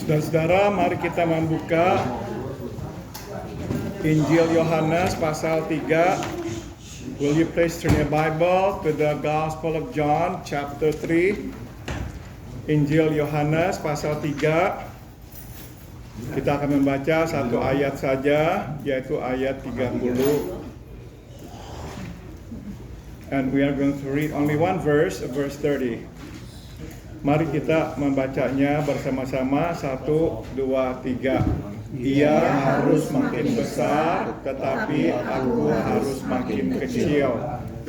Saudara-saudara, mari kita membuka Injil Yohanes pasal 3. Will you please turn your Bible to the Gospel of John chapter 3. Injil Yohanes pasal 3. Kita akan membaca satu ayat saja, yaitu ayat 30. And we are going to read only one verse 30. Mari kita membacanya bersama-sama. 1, 2, 3. Ia harus makin besar, tetapi aku harus makin kecil.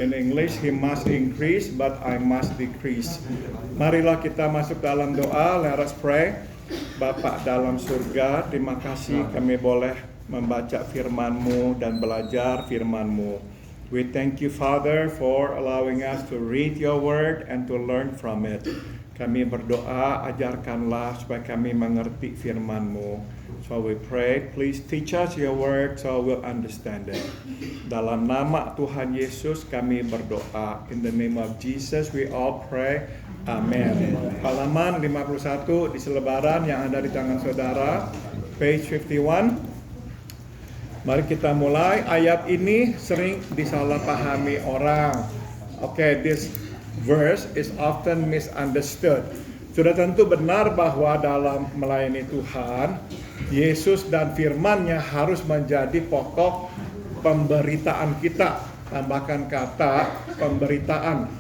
In English, he must increase, but I must decrease. Marilah kita masuk dalam doa. Let us pray. Bapa dalam surga, terima kasih kami boleh membaca firman-Mu dan belajar firman-Mu. We thank you, Father, for allowing us to read your word and to learn from it. Kami berdoa, ajarkanlah supaya kami mengerti firman-Mu. So we pray, please teach us your word so we'll understand it. Dalam nama Tuhan Yesus kami berdoa. In the name of Jesus we all pray. Amen. Halaman 51 di selebaran yang ada di tangan saudara. Page 51. Mari kita mulai. Ayat ini sering disalahpahami orang. Okay, this verse is often misunderstood. Sudah tentu benar bahwa dalam melayani Tuhan, Yesus dan firman-Nya harus menjadi pokok pemberitaan kita. Tambahkan kata pemberitaan.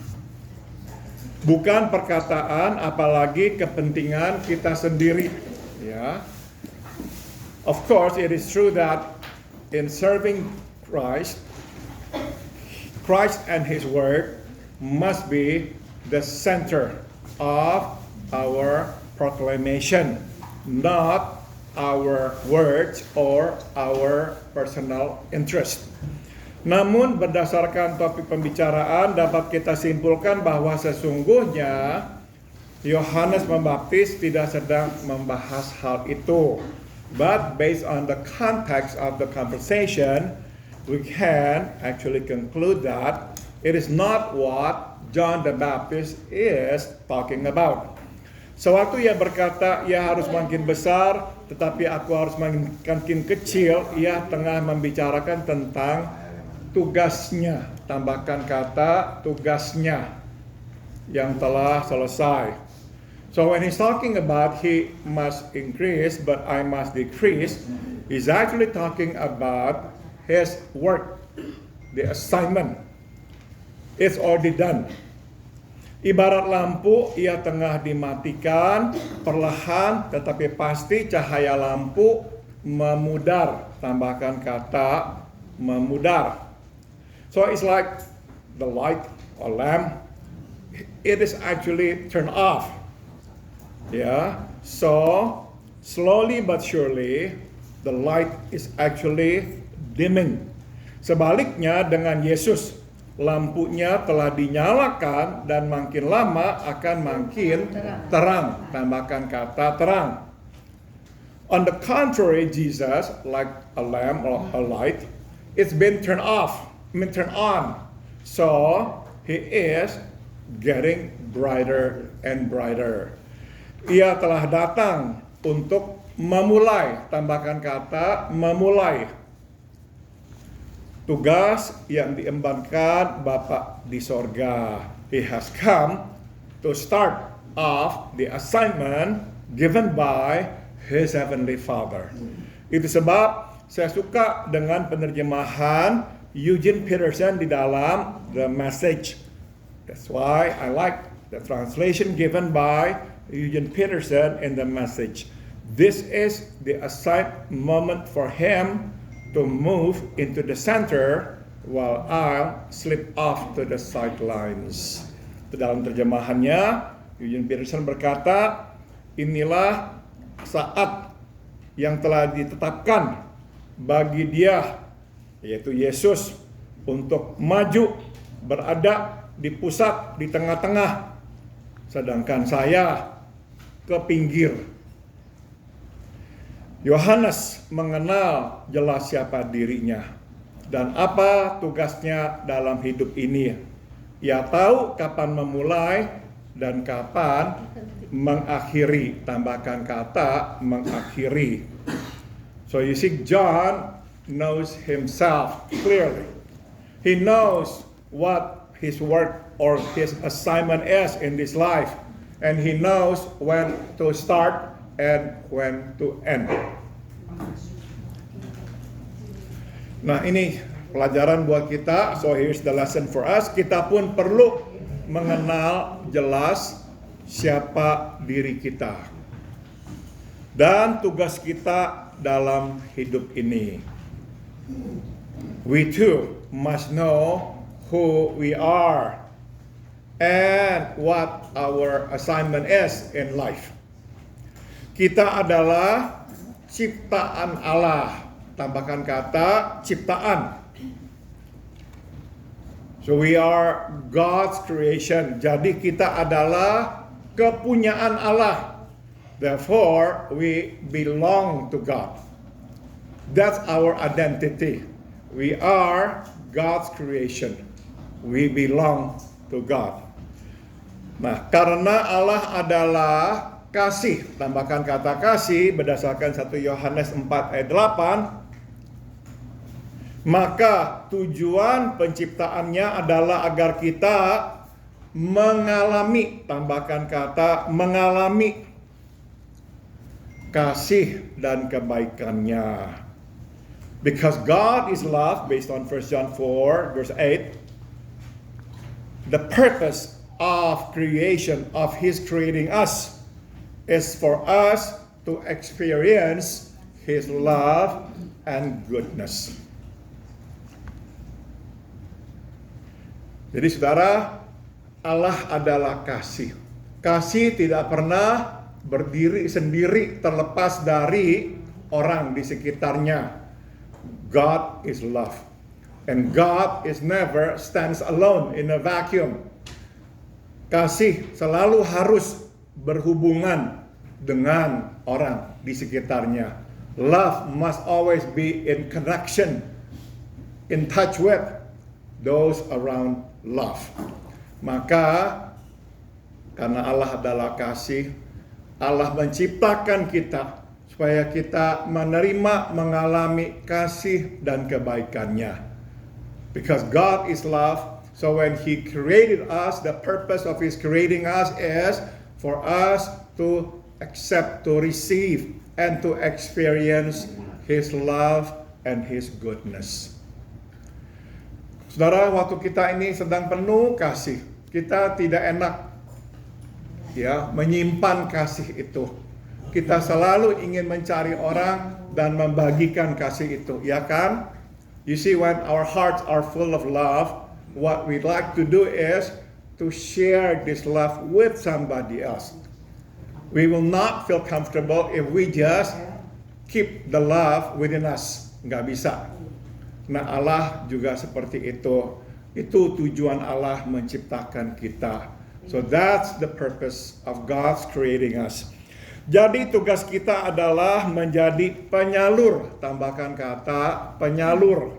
Bukan perkataan, apalagi kepentingan kita sendiri. Ya. Of course, it is true that in serving Christ and His Word must be the center of our proclamation, not our words or our personal interest. Namun berdasarkan topik pembicaraan dapat kita simpulkan bahwa sesungguhnya Yohanes Pembaptis tidak sedang membahas hal itu. But based on the context of the conversation, we can actually conclude that it is not what John the Baptist is talking about. Sewaktu ia berkata, ia harus makin besar, tetapi aku harus makin kecil, ia tengah membicarakan tentang tugasnya. Tambahkan kata tugasnya yang telah selesai. So when he's talking about he must increase, but I must decrease, he's actually talking about his work, the assignment. It's already done. Ibarat lampu, ia tengah dimatikan, perlahan tetapi pasti cahaya lampu memudar. Tambahkan kata memudar. So it's like the light or lamp, it is actually turned off. Yeah, so slowly but surely the light is actually dimming. Sebaliknya dengan Yesus, lampunya telah dinyalakan dan makin lama akan makin terang. Tambahkan kata terang. On the contrary, Jesus, like a lamp or a light, it's been turned on. So he is getting brighter and brighter. Ia telah datang untuk memulai. Tambahkan kata memulai. Tugas yang diembankan Bapa di sorga. He has come to start off the assignment given by His Heavenly Father. Itu sebab saya suka dengan penerjemahan Eugene Peterson di dalam The Message. That's why I like the translation given by Eugene Peterson in The Message. This is the assigned moment for him to move into the center while I'll slip off to the sidelines. Dalam terjemahannya, Eugene Peterson berkata, inilah saat yang telah ditetapkan bagi dia, yaitu Yesus, untuk maju, berada di pusat, di tengah-tengah, sedangkan saya ke pinggir. Yohanes mengenal jelas siapa dirinya dan apa tugasnya dalam hidup ini. Ia tahu kapan memulai dan kapan mengakhiri, tambahkan kata mengakhiri. So you see, John knows himself clearly. He knows what his work or his assignment is in this life, and he knows when to start and when to end. Nah, ini pelajaran buat kita. So here's the lesson for us. Kita pun perlu mengenal jelas siapa diri kita dan tugas kita dalam hidup ini. We too must know who we are and what our assignment is in life. Kita adalah ciptaan Allah. Tambahkan kata ciptaan. So we are God's creation. Jadi kita adalah kepunyaan Allah. Therefore, we belong to God. That's our identity. We are God's creation. We belong to God. Nah, karena Allah adalah kasih, tambahkan kata kasih berdasarkan 1 Yohanes 4 ayat 8, maka tujuan penciptaannya adalah agar kita mengalami, tambahkan kata mengalami kasih dan kebaikannya. Because God is love, based on 1 John 4 verse 8, the purpose of creation, of His creating us, is for us to experience His love and goodness. Jadi saudara, Allah adalah kasih. Kasih tidak pernah berdiri sendiri terlepas dari orang di sekitarnya. God is love. And God is never stands alone in a vacuum. Kasih selalu harus berhubungan dengan orang di sekitarnya. Love must always be in connection, in touch with those around love. Maka karena Allah adalah kasih, Allah menciptakan kita supaya kita menerima, mengalami kasih dan kebaikannya. Because God is love, so when He created us, the purpose of His creating us is for us to accept, to receive, and to experience His love and His goodness. Saudara, waktu kita ini sedang penuh kasih, kita tidak enak ya menyimpan kasih itu. Kita selalu ingin mencari orang dan membagikan kasih itu, ya kan? You see, when our hearts are full of love, what we like to do is to share this love with somebody else. We will not feel comfortable if we just keep the love within us. Nggak bisa. Nah, Allah juga seperti itu. Itu tujuan Allah menciptakan kita. So that's the purpose of God's creating us. Jadi tugas kita adalah menjadi penyalur, tambahkan kata penyalur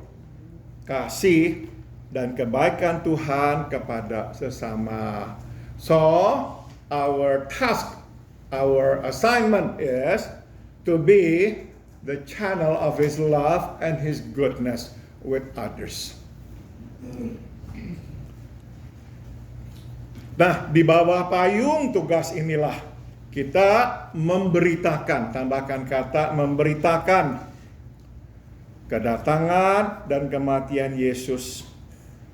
kasih dan kebaikan Tuhan kepada sesama. So our task, our assignment is to be the channel of His love and His goodness with others. Nah, di bawah payung tugas inilah kita memberitakan, tambahkan kata memberitakan kedatangan dan kematian Yesus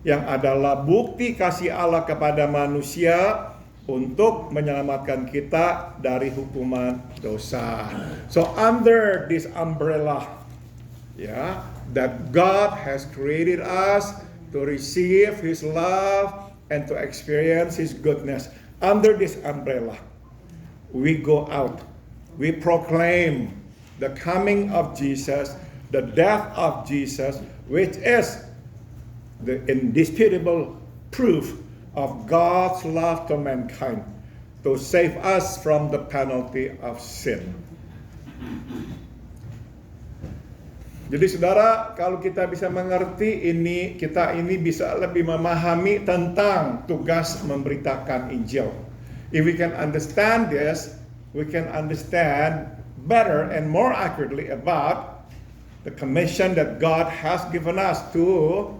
yang adalah bukti kasih Allah kepada manusia untuk menyelamatkan kita dari hukuman dosa. So under this umbrella, that God has created us to receive His love and to experience His goodness. Under this umbrella, we go out, we proclaim the coming of Jesus, the death of Jesus, which is the indisputable proof of God's love to mankind, to save us from the penalty of sin. Jadi saudara, kalau kita bisa mengerti ini, kita ini bisa lebih memahami tentang tugas memberitakan Injil. If we can understand this, we can understand better and more accurately about the commission that God has given us to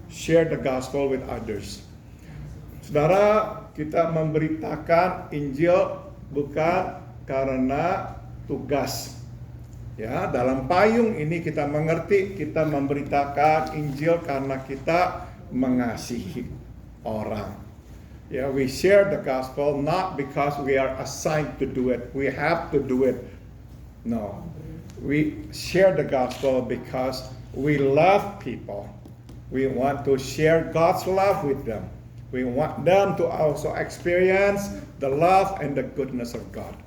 share the gospel with others. Saudara, kita memberitakan Injil bukan karena tugas. Ya, dalam payung ini kita mengerti kita memberitakan Injil karena kita mengasihi orang. Yeah, we share the gospel not because we are assigned to do it. We have to do it. No. We share the gospel because we love people. We want to share God's love with them. We want them to also experience the love and the goodness of God.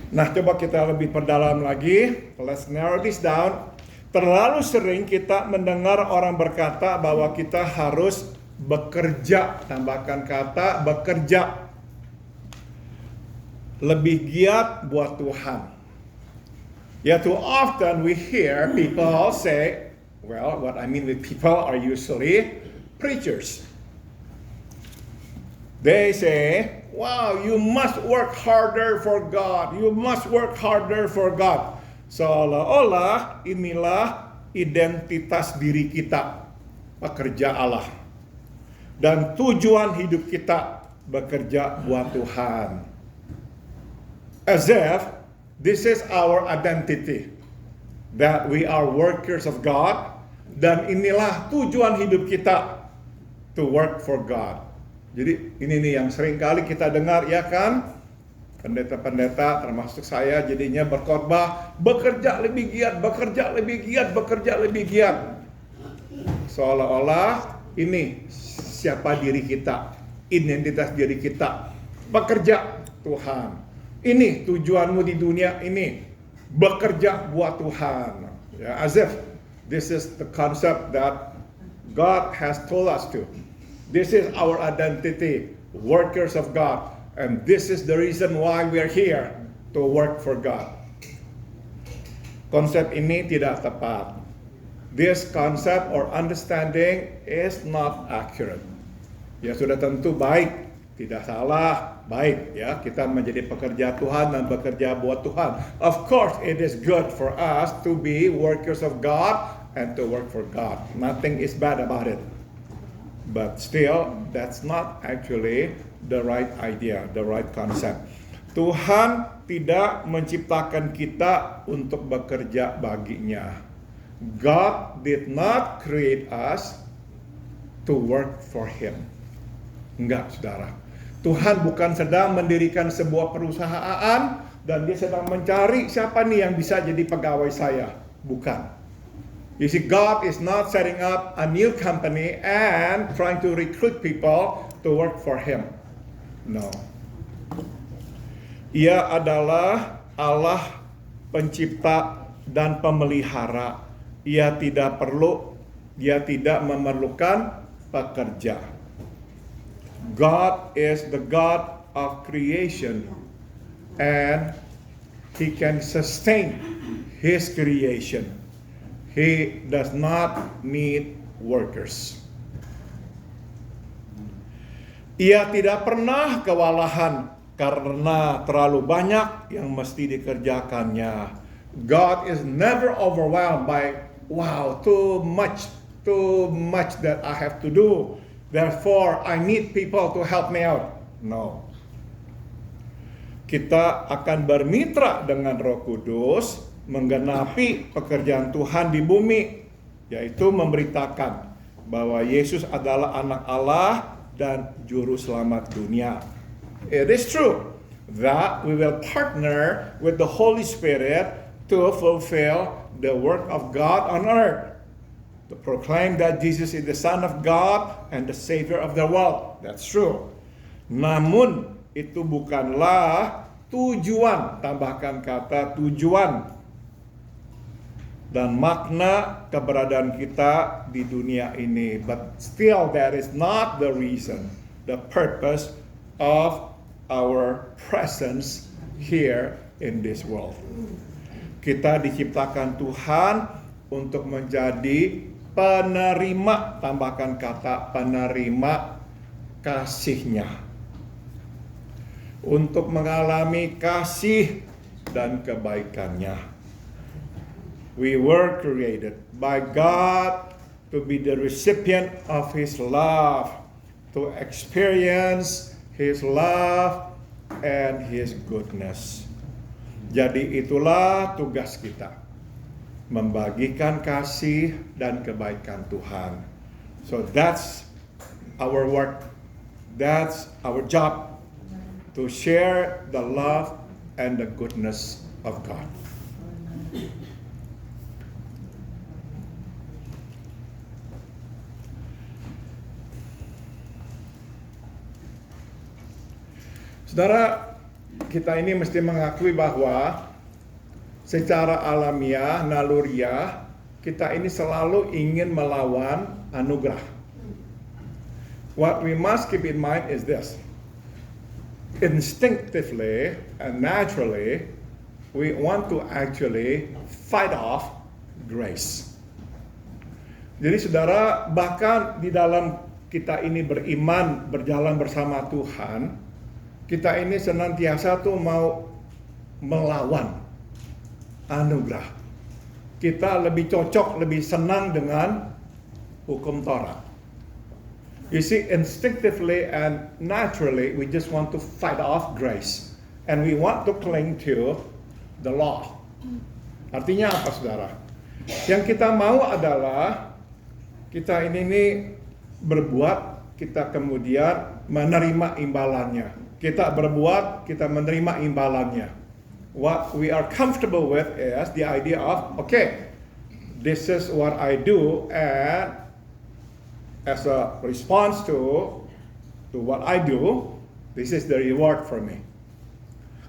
Nah, coba kita lebih perdalam lagi. Let's narrow this down. Terlalu sering kita mendengar orang berkata bahwa kita harus bekerja, tambahkan kata bekerja, lebih giat buat Tuhan. Yeah, too often we hear people say, well, what I mean with people are usually preachers. They say, wow, you must work harder for God. You must work harder for God. Seolah-olah inilah identitas diri kita, pekerja Allah. Dan tujuan hidup kita bekerja buat Tuhan. As if this is our identity. That we are workers of God. Dan inilah tujuan hidup kita. To work for God. Jadi ini nih yang sering kali kita dengar, ya kan? Pendeta-pendeta termasuk saya jadinya berkhotbah, bekerja lebih giat, bekerja lebih giat, bekerja lebih giat. Seolah-olah ini siapa diri kita, identitas diri kita, bekerja Tuhan. Ini tujuanmu di dunia ini, bekerja buat Tuhan. Ya, as if this is the concept that God has told us to. This is our identity, workers of God. And this is the reason why we are here, to work for God. Konsep ini tidak tepat. This concept or understanding is not accurate. Ya sudah tentu baik, tidak salah, baik ya kita menjadi pekerja Tuhan dan bekerja buat Tuhan. Of course it is good for us to be workers of God and to work for God. Nothing is bad about it. But still, that's not actually the right idea, the right concept. Tuhan tidak menciptakan kita untuk bekerja baginya. God did not create us to work for Him. Enggak, saudara. Tuhan bukan sedang mendirikan sebuah perusahaan dan Dia sedang mencari siapa nih yang bisa jadi pegawai saya. Bukan. You see, God is not setting up a new company and trying to recruit people to work for Him. No. Ia adalah Allah pencipta dan pemelihara. Ia tidak memerlukan pekerja. God is the God of creation and He can sustain His creation. He does not need workers. Ia tidak pernah kewalahan karena terlalu banyak yang mesti dikerjakannya. God is never overwhelmed by, wow, too much that I have to do. Therefore, I need people to help me out. No. Kita akan bermitra dengan Roh Kudus menggenapi pekerjaan Tuhan di bumi, yaitu memberitakan bahwa Yesus adalah anak Allah dan juru selamat dunia. It is true that we will partner with the Holy Spirit to fulfill the work of God on earth, to proclaim that Jesus is the Son of God and the Savior of the world. That's true. Namun itu bukanlah tujuan, tambahkan kata tujuan, dan makna keberadaan kita di dunia ini. But still that is not the reason, the purpose of our presence here in this world. Kita diciptakan Tuhan untuk menjadi penerima, tambahkan kata penerima kasih-Nya. Untuk mengalami kasih dan kebaikan-Nya. We were created by God to be the recipient of His love, to experience His love and His goodness. Jadi itulah tugas kita, membagikan kasih dan kebaikan Tuhan. So that's our work, that's our job, to share the love and the goodness of God. Saudara, kita ini mesti mengakui bahwa secara alamiah, naluriah, kita ini selalu ingin melawan anugerah. What we must keep in mind is this. Instinctively and naturally, we want to actually fight off grace. Jadi saudara, bahkan di dalam kita ini beriman, berjalan bersama Tuhan, kita ini senantiasa tuh mau melawan anugerah. Kita lebih cocok, lebih senang dengan hukum Taurat. You see, instinctively and naturally, we just want to fight off grace. And we want to cling to the law. Artinya apa, saudara? Yang kita mau adalah, kita ini berbuat, kita kemudian menerima imbalannya. Kita berbuat, kita menerima imbalannya. What we are comfortable with is the idea of, okay, this is what I do, and as a response to what I do, this is the reward for me.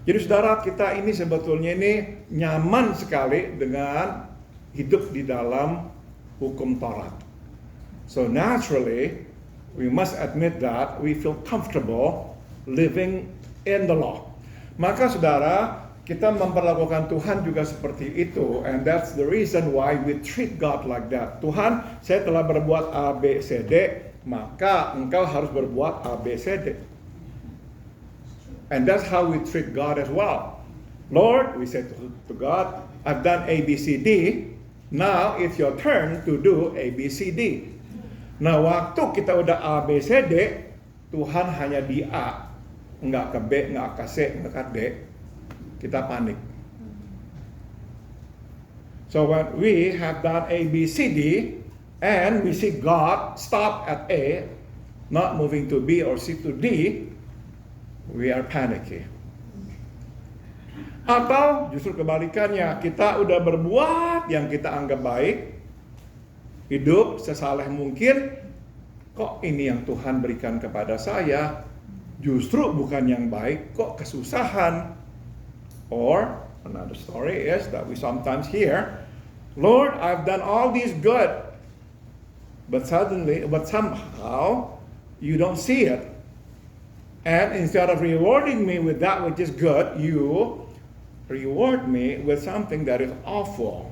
Jadi saudara, kita ini sebetulnya ini nyaman sekali dengan hidup di dalam hukum Taurat. So naturally, we must admit that we feel comfortable living in the law. Maka saudara, kita memperlakukan Tuhan juga seperti itu, and that's the reason why we treat God like that. Tuhan, saya telah berbuat A, B, C, D, maka engkau harus berbuat A, B, C, D. And that's how we treat God as well. Lord, we say to God, I've done A, B, C, D, now it's your turn to do A, B, C, D. Nah, waktu kita udah A, B, C, D, Tuhan hanya di A, nggak ke B, nggak ke C, nggak ke D, kita panik. So when we have done A, B, C, D, and we see God stop at A, not moving to B or C to D, we are panicky. Atau justru kebalikannya, kita udah berbuat yang kita anggap baik, hidup sesaleh mungkin, kok ini yang Tuhan berikan kepada saya justru bukan yang baik, kok kesusahan. Or another story is that we sometimes hear, Lord, I've done all these good, but somehow you don't see it. And instead of rewarding me with that which is good, you reward me with something that is awful.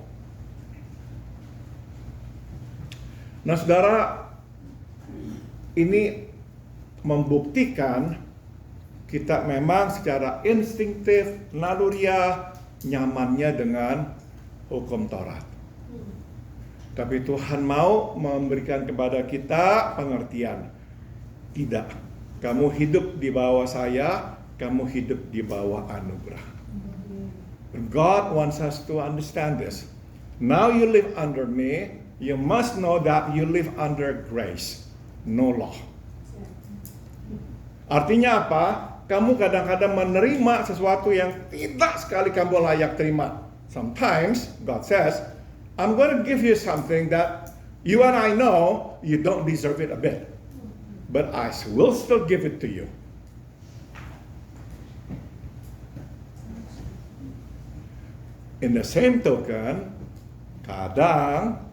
Nah, saudara, ini membuktikan kita memang secara instinktif, naluriah, nyamannya dengan hukum Taurat. Tapi Tuhan mau memberikan kepada kita pengertian. Tidak, kamu hidup di bawah saya, kamu hidup di bawah anugerah. God wants us to understand this. Now you live under me, you must know that you live under grace, no law. Artinya apa? Kamu kadang-kadang menerima sesuatu yang tidak sekali kamu layak terima. Sometimes God says, I'm going to give you something that you and I know you don't deserve it a bit. But I will still give it to you. In the same token, kadang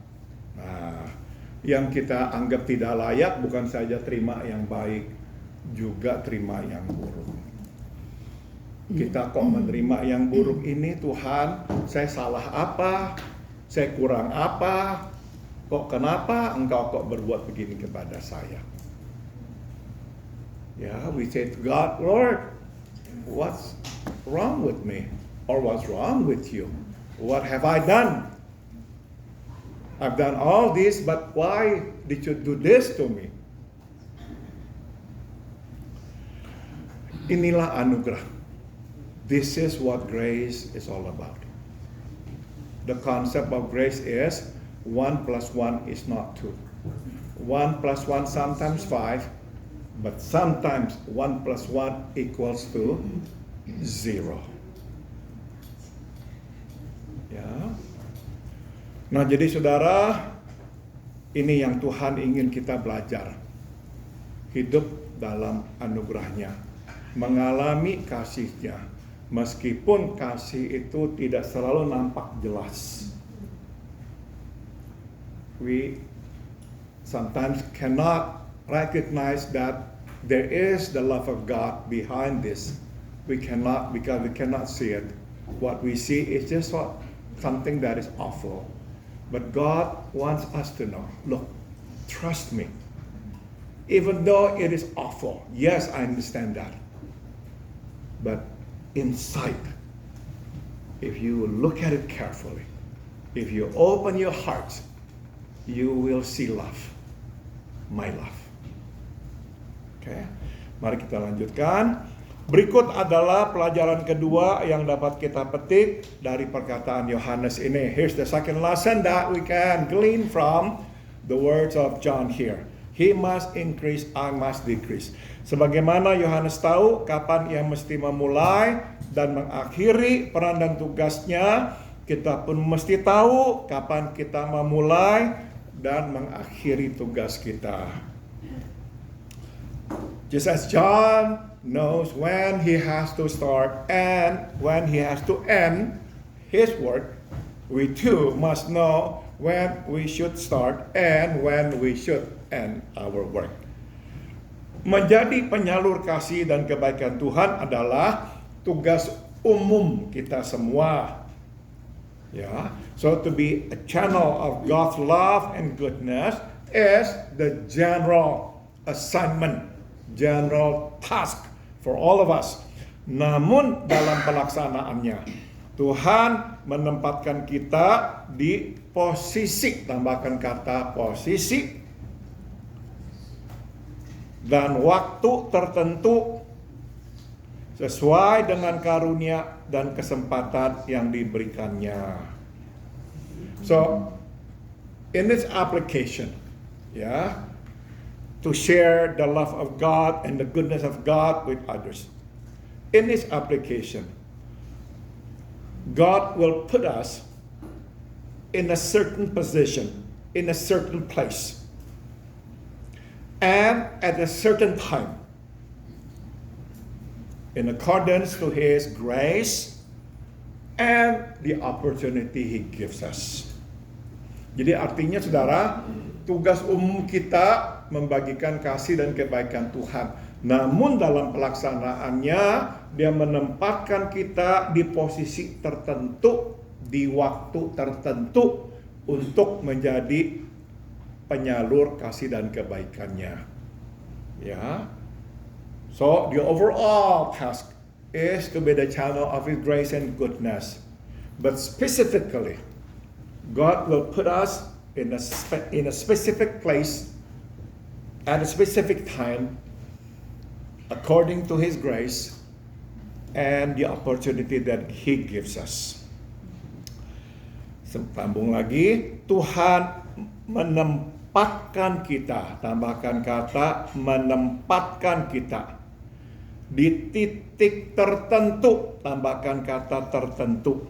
yang kita anggap tidak layak bukan saja terima yang baik, juga terima yang buruk. Kita kok menerima yang buruk ini, Tuhan, saya salah apa? Saya kurang apa? Kok kenapa engkau kok berbuat begini kepada saya? Yeah, we say to God, Lord, what's wrong with me? Or what's wrong with you? What have I done? I've done all this, but why did you do this to me? Inilah anugerah. This is what grace is all about. The concept of grace is 1 plus 1 is not 2. 1 plus 1 sometimes 5, but sometimes 1 plus 1 equals to 0. Ya. Nah, jadi saudara, ini yang Tuhan ingin kita belajar. Hidup dalam anugerahnya, mengalami kasih-Nya, meskipun kasih itu tidak selalu nampak jelas. We sometimes cannot recognize that there is the love of God behind this. We cannot, because we cannot see it. What we see is just something that is awful. But God wants us to know, look, trust me. Even though it is awful, yes, I understand that. But inside, if you look at it carefully, if you open your heart, you will see love. My love. Oke, mari kita lanjutkan. Berikut adalah pelajaran kedua yang dapat kita petik dari perkataan Yohanes ini. Here's the second lesson that we can glean from the words of John here. He must increase, I must decrease. Sebagaimana Yohanes tahu kapan ia mesti memulai dan mengakhiri peran dan tugasnya, kita pun mesti tahu kapan kita memulai dan mengakhiri tugas kita. Just as John knows when he has to start and when he has to end his work, we too must know when we should start and when we should end our work. Menjadi penyalur kasih dan kebaikan Tuhan adalah tugas umum kita semua. Ya, so to be a channel of God's love and goodness is the general assignment, general task for all of us. Namun dalam pelaksanaannya, Tuhan menempatkan kita di posisi, tambahkan kata posisi, dan waktu tertentu sesuai dengan karunia dan kesempatan yang diberikannya. So, in this application, to share the love of God and the goodness of God with others. In this application, God will put us in a certain position, in a certain place, and at a certain time, in accordance to His grace and the opportunity He gives us. Jadi artinya saudara, tugas umum kita membagikan kasih dan kebaikan Tuhan. Namun dalam pelaksanaannya, Dia menempatkan kita di posisi tertentu, di waktu tertentu untuk menjadi penyalur kasih dan kebaikannya. Ya. So the overall task is to be the channel of His grace and goodness. But specifically, God will put us in a specific place at a specific time according to His grace and the opportunity that He gives us. Sambung lagi, Tuhan menempatkan kita, tambahkan kata menempatkan kita di titik tertentu, tambahkan kata tertentu.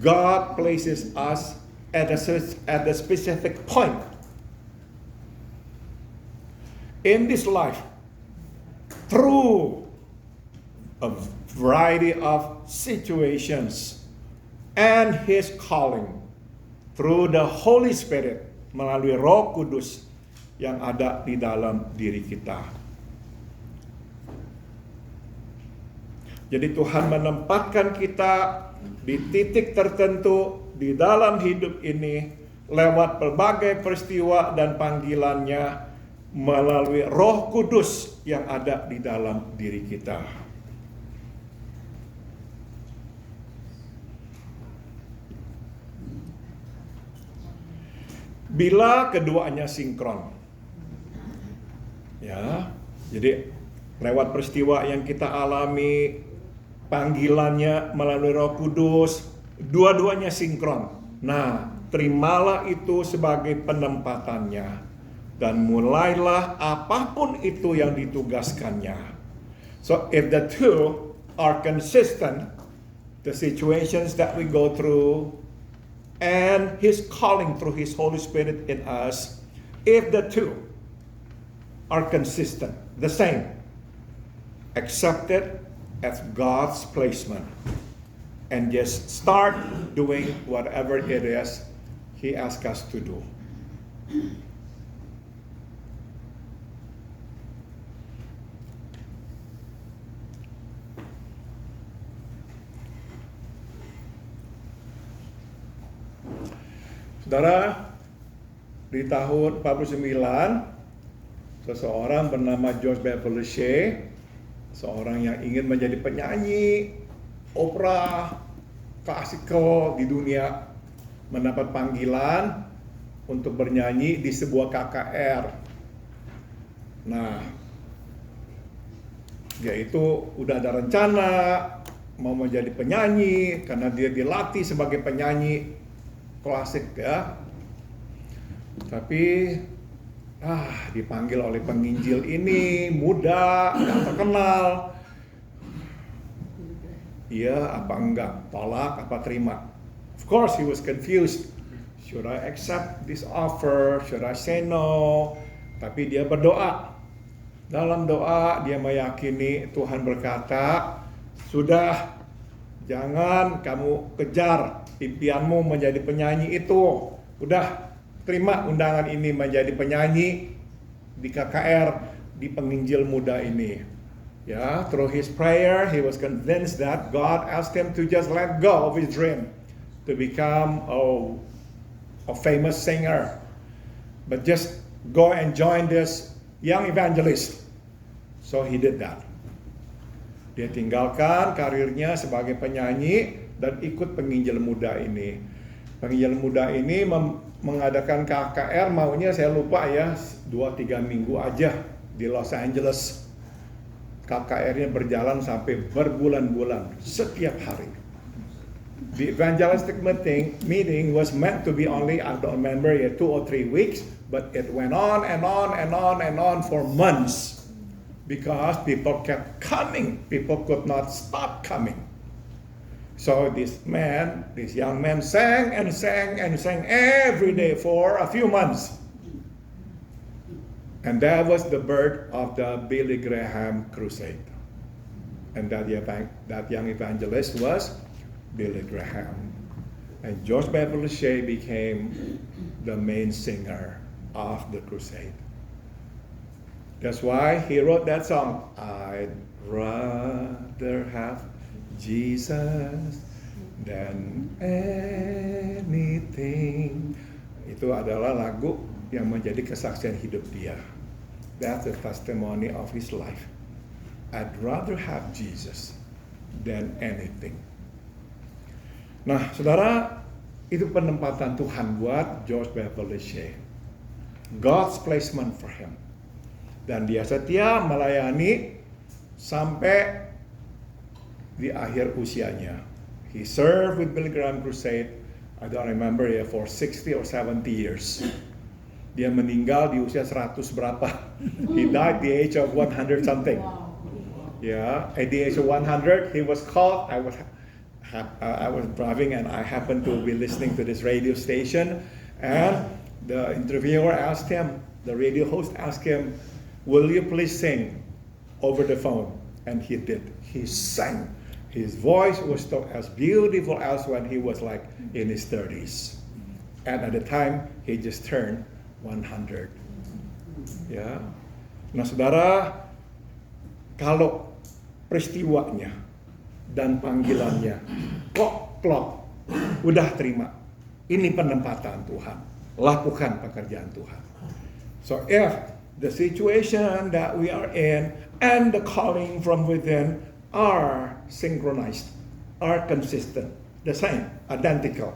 God places us at a specific point in this life through a variety of situations and His calling through the Holy Spirit melalui Roh Kudus yang ada di dalam diri kita. Jadi Tuhan menempatkan kita di titik tertentu di dalam hidup ini lewat berbagai peristiwa dan panggilannya melalui Roh Kudus yang ada di dalam diri kita. Bila keduanya sinkron, ya, jadi lewat peristiwa yang kita alami, panggilannya melalui Roh Kudus, dua-duanya sinkron. Nah, terimalah itu sebagai penempatannya, dan mulailah apapun itu yang ditugaskannya. So if the two are consistent, the situations that we go through and His calling through His Holy Spirit in us, if the two are consistent, the same, accept it as God's placement, and just start doing whatever it is He asks us to do. Saudara, di tahun 49, seseorang bernama George Beverly Shea, seorang yang ingin menjadi penyanyi opera klasikal di dunia, mendapat panggilan untuk bernyanyi di sebuah KKR. Nah, dia itu udah ada rencana mau menjadi penyanyi karena dia dilatih sebagai penyanyi klasik ya. Tapi dipanggil oleh penginjil ini, muda, gak terkenal. Iya apa enggak, tolak apa terima. Of course he was confused. Should I accept this offer? Should I say no? Tapi dia berdoa. Dalam doa dia meyakini Tuhan berkata, sudah, jangan kamu kejar impianmu menjadi penyanyi itu. Udah, terima undangan ini menjadi penyanyi di KKR, di penginjil muda ini. Ya, through his prayer, he was convinced that God asked him to just let go of his dream to become a famous singer, but just go and join this young evangelist. So he did that. Dia tinggalkan karirnya sebagai penyanyi dan ikut penginjil muda ini. Penginjil muda ini mengadakan KKR, maunya saya lupa ya, 2-3 minggu aja di Los Angeles. KKR-nya berjalan sampai berbulan-bulan, setiap hari. The evangelistic meeting was meant to be only, I don't remember, 2 or 3 weeks, but it went on and on and on and on for months because people kept coming. People could not stop coming. So this young man sang and sang and sang every day for a few months. And that was the birth of the Billy Graham Crusade. And that young evangelist was Billy Graham. And George Beverly Shea became the main singer of the crusade. That's why he wrote that song, I'd rather have Jesus than anything. Itu adalah lagu yang menjadi kesaksian hidup dia. That's the testimony of his life. I'd rather have Jesus than anything. Nah, saudara, itu penempatan Tuhan buat George Beverly Shea. God's placement for him. Dan dia setia melayani sampai di akhir usianya. He served with Billy Graham Crusade, I don't remember ya, for 60 or 70 years. Dia meninggal di usia 100 berapa. He died at the age of 100 something. Yeah, at the age of 100, he was called. I was driving and I happened to be listening to this radio station, and the interviewer asked him, the radio host asked him, will you please sing over the phone? And he did. He sang. His voice was as beautiful as when he was like in his 30s. And at the time, he just turned 100. Ya. Nah, saudara, kalau peristiwanya dan panggilannya klop, udah terima. Ini penempatan Tuhan. Lakukan pekerjaan Tuhan. So if the situation that we are in and the calling from within are synchronized, are consistent, the same, identical,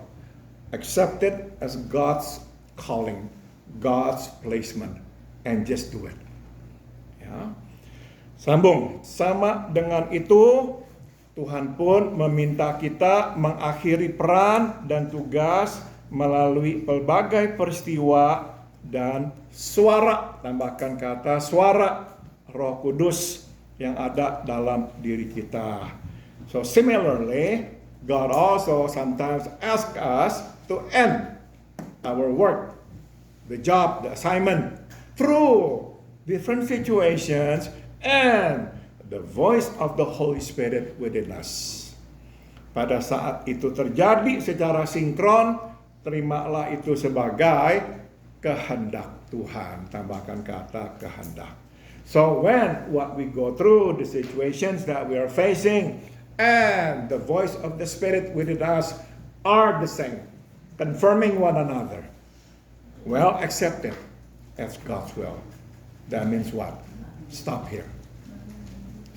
accepted as God's calling, God's placement, and just do it. Ya. Sambung, sama dengan itu Tuhan pun meminta kita mengakhiri peran dan tugas melalui pelbagai peristiwa dan suara, tambahkan kata suara Roh Kudus yang ada dalam diri kita. So similarly, God also sometimes asks us to end our work, the job, the assignment, through different situations and the voice of the Holy Spirit within us. Pada saat itu terjadi secara sinkron, terimalah itu sebagai kehendak Tuhan. Tambahkan kata kehendak. So when what we go through, the situations that we are facing, and the voice of the Spirit within us are the same, confirming one another, well, accept it as God's will. That means what? Stop here.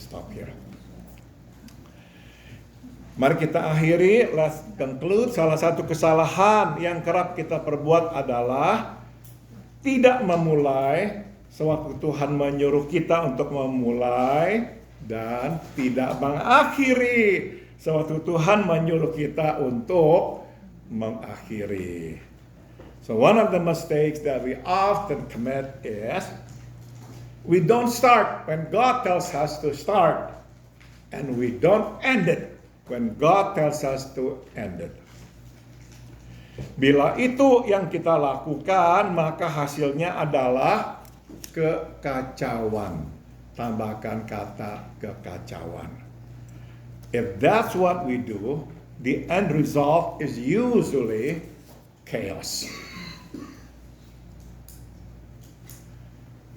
Stop here. Mari kita akhiri, let's conclude. Salah satu kesalahan yang kerap kita perbuat adalah tidak memulai sewaktu Tuhan menyuruh kita untuk memulai dan tidak mengakhiri sewaktu Tuhan menyuruh kita untuk mengakhiri. So one of the mistakes that we often commit is we don't start when God tells us to start, and we don't end it when God tells us to end it. Bila itu yang kita lakukan, maka hasilnya adalah kekacauan. Tambahkan kata kekacauan. If that's what we do, the end result is usually chaos.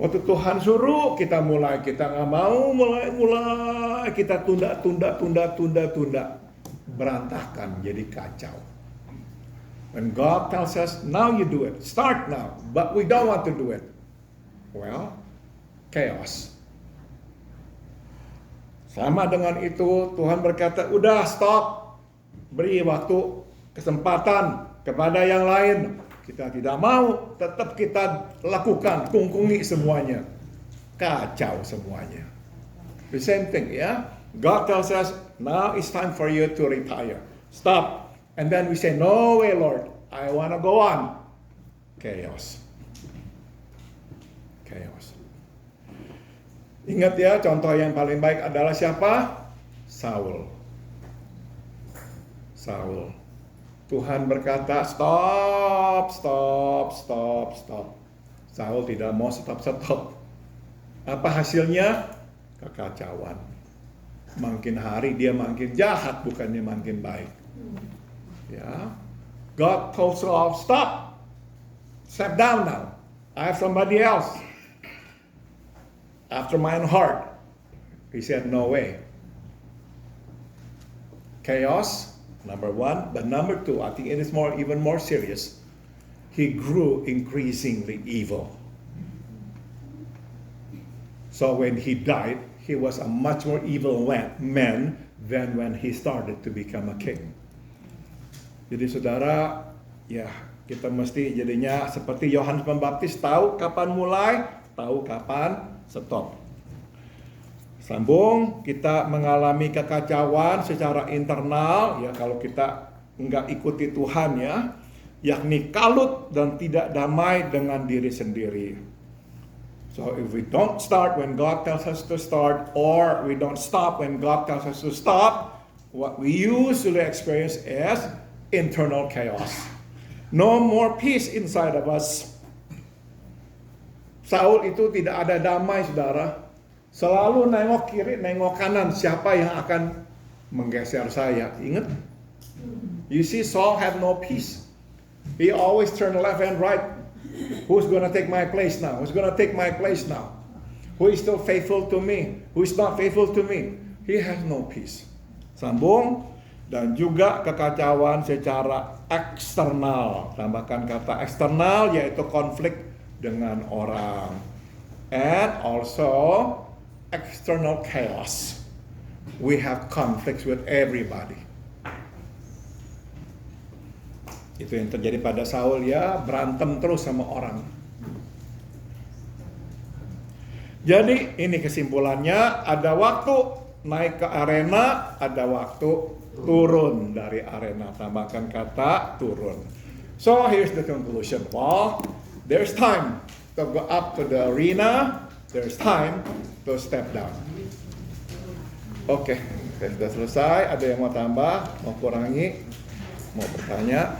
Waktu Tuhan suruh kita mulai, kita nggak mau mulai, kita tunda, berantakan, jadi kacau. When God tells us, now you do it, start now, but we don't want to do it, well, chaos. Sama dengan itu, Tuhan berkata, udah stop, beri waktu, kesempatan kepada yang lain. Kita tidak mau, tetap kita lakukan, kungkungi semuanya. Kacau semuanya. The same thing, ya. God tells us, now it's time for you to retire. Stop. And then we say, no way, Lord, I want to go on. Chaos. Chaos. Ingat ya, contoh yang paling baik adalah siapa? Saul. Tuhan berkata, stop. Saul tidak mau stop. Apa hasilnya? Kekacauan. Makin hari dia makin jahat, bukannya makin baik. Ya, God told Saul, stop. Step down now. I have somebody else. After my own heart. He said, no way. Chaos. Number one, but number two, I think it is even more serious. He grew increasingly evil. So when he died, he was a much more evil man than when he started to become a king. Jadi saudara, ya kita mesti jadinya seperti Yohanes Pembaptis, tahu kapan mulai, tahu kapan stop. Sambung, kita mengalami kekacauan secara internal, ya kalau kita nggak ikuti Tuhan ya, yakni kalut dan tidak damai dengan diri sendiri. So if we don't start when God tells us to start, or we don't stop when God tells us to stop, what we usually experience is internal chaos. No more peace inside of us. Saul itu tidak ada damai, saudara. Selalu nengok kiri, nengok kanan, siapa yang akan menggeser saya. Ingat? You see, Saul had no peace. He always turned left and right. Who's going to take my place now? Who's going to take my place now? Who is still faithful to me? Who is not faithful to me? He has no peace. Sambung. Dan juga kekacauan secara eksternal. Tambahkan kata eksternal, yaitu konflik dengan orang. and also external chaos. We have conflicts with everybody. Itu yang terjadi pada Saul ya, berantem terus sama orang. Jadi ini kesimpulannya, ada waktu naik ke arena, ada waktu turun dari arena. Tambahkan kata turun. So here's the conclusion. Well, there's time to go up to the arena, there's time to step down. Oke, sudah selesai. Ada yang mau tambah, mau kurangi, mau bertanya?